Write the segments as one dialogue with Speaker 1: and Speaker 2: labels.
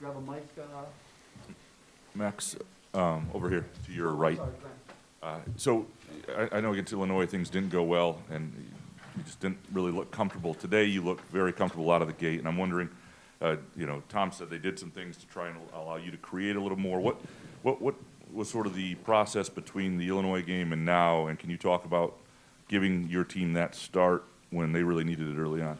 Speaker 1: grab a mic.
Speaker 2: Max, over here to your right. So I know against Illinois things didn't go well, and you just didn't really look comfortable. Today you look very comfortable out of the gate, and I'm wondering, Tom said they did some things to try and allow you to create a little more. What was sort of the process between the Illinois game and now, and can you talk about giving your team that start when they really needed it early on?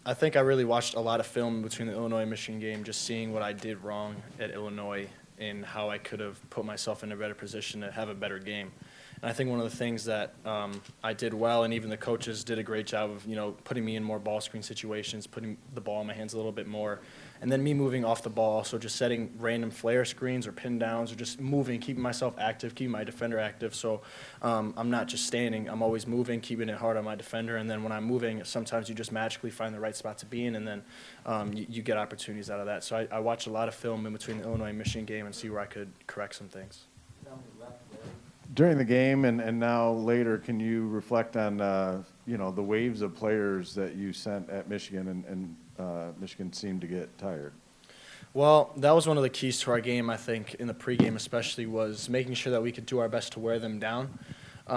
Speaker 3: I think I really watched a lot of film between the Illinois-Michigan game, just seeing what I did wrong at Illinois and how I could have put myself in a better position to have a better game. And I think one of the things that I did well, and even the coaches did a great job of, putting me in more ball screen situations, putting the ball in my hands a little bit more, and then me moving off the ball, so just setting random flare screens or pin downs or just moving, keeping myself active, keeping my defender active. So I'm not just standing, I'm always moving, keeping it hard on my defender, and then when I'm moving, sometimes you just magically find the right spot to be in, and then you get opportunities out of that. So I watched a lot of film in between the Illinois and Michigan game and see where I could correct some things.
Speaker 4: During the game and now later, can you reflect on the waves of players that you sent at Michigan and Michigan seemed to get tired?
Speaker 3: Well, that was one of the keys to our game, I think, in the pregame especially, was making sure that we could do our best to wear them down.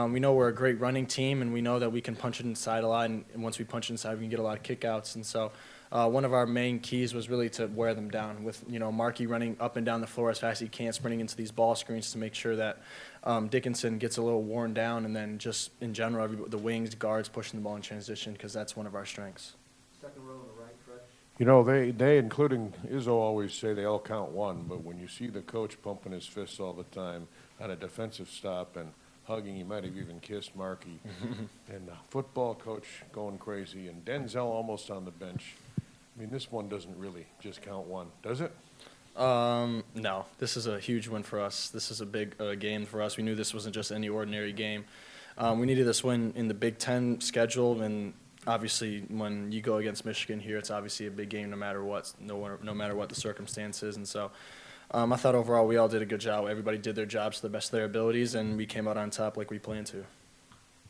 Speaker 3: We know we're a great running team, and we know that we can punch it inside a lot, and once we punch it inside, we can get a lot of kickouts. And so one of our main keys was really to wear them down with, Markey running up and down the floor as fast as he can, sprinting into these ball screens to make sure that Dickinson gets a little worn down, and then just in general, the wings, guards pushing the ball in transition, because that's one of our strengths.
Speaker 1: Second row on the right, Trish.
Speaker 5: They including Izzo, always say they all count one, but when you see the coach pumping his fists all the time on a defensive stop and hugging, he might have even kissed Markey, and the football coach going crazy, and Denzel almost on the bench. I mean, this one doesn't really just count one, does it?
Speaker 3: No, this is a huge win for us. This is a big game for us. We knew this wasn't just any ordinary game. We needed this win in the Big Ten schedule, and obviously when you go against Michigan here, it's obviously a big game no matter what, no matter what the circumstances. And so I thought overall we all did a good job. Everybody did their jobs to the best of their abilities, and we came out on top like we planned to.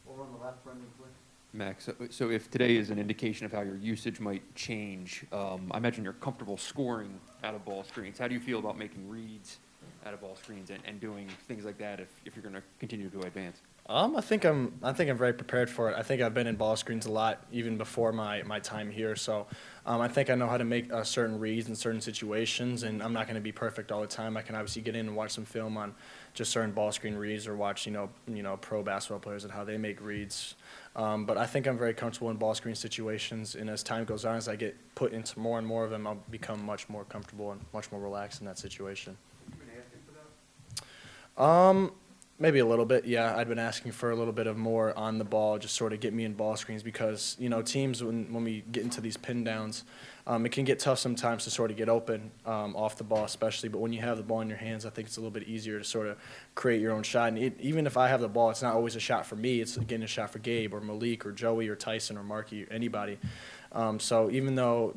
Speaker 1: Over on the left, Brendan, please.
Speaker 6: Max, so if today is an indication of how your usage might change, I imagine you're comfortable scoring out of ball screens. How do you feel about making reads out of ball screens and doing things like that if you're going to continue to advance?
Speaker 3: I think I'm very prepared for it. I think I've been in ball screens a lot even before my time here. So I think I know how to make certain reads in certain situations, and I'm not going to be perfect all the time. I can obviously get in and watch some film on just certain ball screen reads or watch pro basketball players and how they make reads. But I think I'm very comfortable in ball screen situations, and as time goes on, as I get put into more and more of them, I'll become much more comfortable and much more relaxed in that situation.
Speaker 1: Have you been asking for that?
Speaker 3: Maybe a little bit, yeah. I'd been asking for a little bit of more on the ball, just sort of get me in ball screens, because, teams, when we get into these pin downs, it can get tough sometimes to sort of get open off the ball especially, but when you have the ball in your hands, I think it's a little bit easier to sort of create your own shot. And even if I have the ball, it's not always a shot for me. It's getting a shot for Gabe or Malik or Joey or Tyson or Markey or anybody. So even though,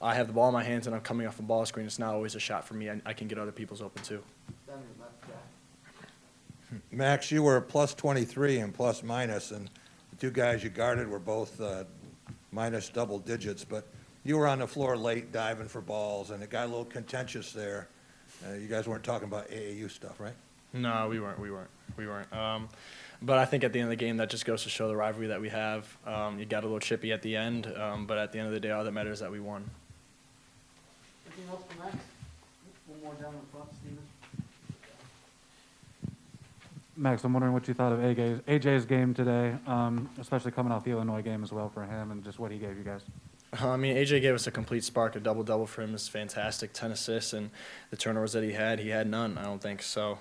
Speaker 3: I have the ball in my hands and I'm coming off a ball screen, it's not always a shot for me. I can get other people's open too.
Speaker 1: Down your left, Jack.
Speaker 7: Max, you were plus 23 and plus minus, and the two guys you guarded were both minus double digits, but you were on the floor late diving for balls, and it got a little contentious there. You guys weren't talking about AAU stuff, right?
Speaker 3: No, we weren't. But I think at the end of the game, that just goes to show the rivalry that we have. You got a little chippy at the end, but at the end of the day, all that matters is that we won.
Speaker 1: Anything else for Max? One more down in front, Steven.
Speaker 8: Max, I'm wondering what you thought of AJ's game today, especially coming off the Illinois game as well for him, and just what he gave you guys.
Speaker 3: AJ gave us a complete spark. A double-double for him is fantastic. 10 assists, and the turnovers that he had none, I don't think. So,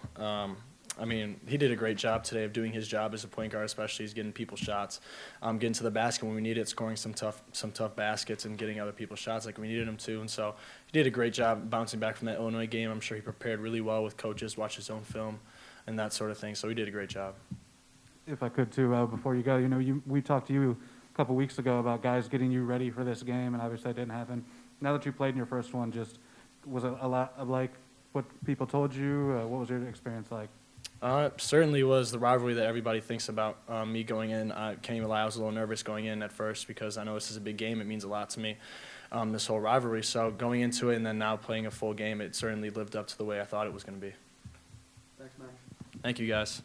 Speaker 3: he did a great job today of doing his job as a point guard, especially. He's getting people shots, getting to the basket when we need it, scoring some tough baskets, and getting other people shots like we needed him to. And so he did a great job bouncing back from that Illinois game. I'm sure he prepared really well with coaches, watched his own film, and that sort of thing. So he did a great job.
Speaker 8: If I could, too, before you go, we talked to you a couple weeks ago about guys getting you ready for this game, and obviously that didn't happen. Now that you played in your first one, was it a lot of like what people told you? What was your experience like?
Speaker 3: Certainly was the rivalry that everybody thinks about. Me going in, I can't even lie, I was a little nervous going in at first because I know this is a big game. It means a lot to me. this whole rivalry. So going into it and then now playing a full game, it certainly lived up to the way I thought it was going to be.
Speaker 1: Thanks, Max.
Speaker 3: Thank you, guys.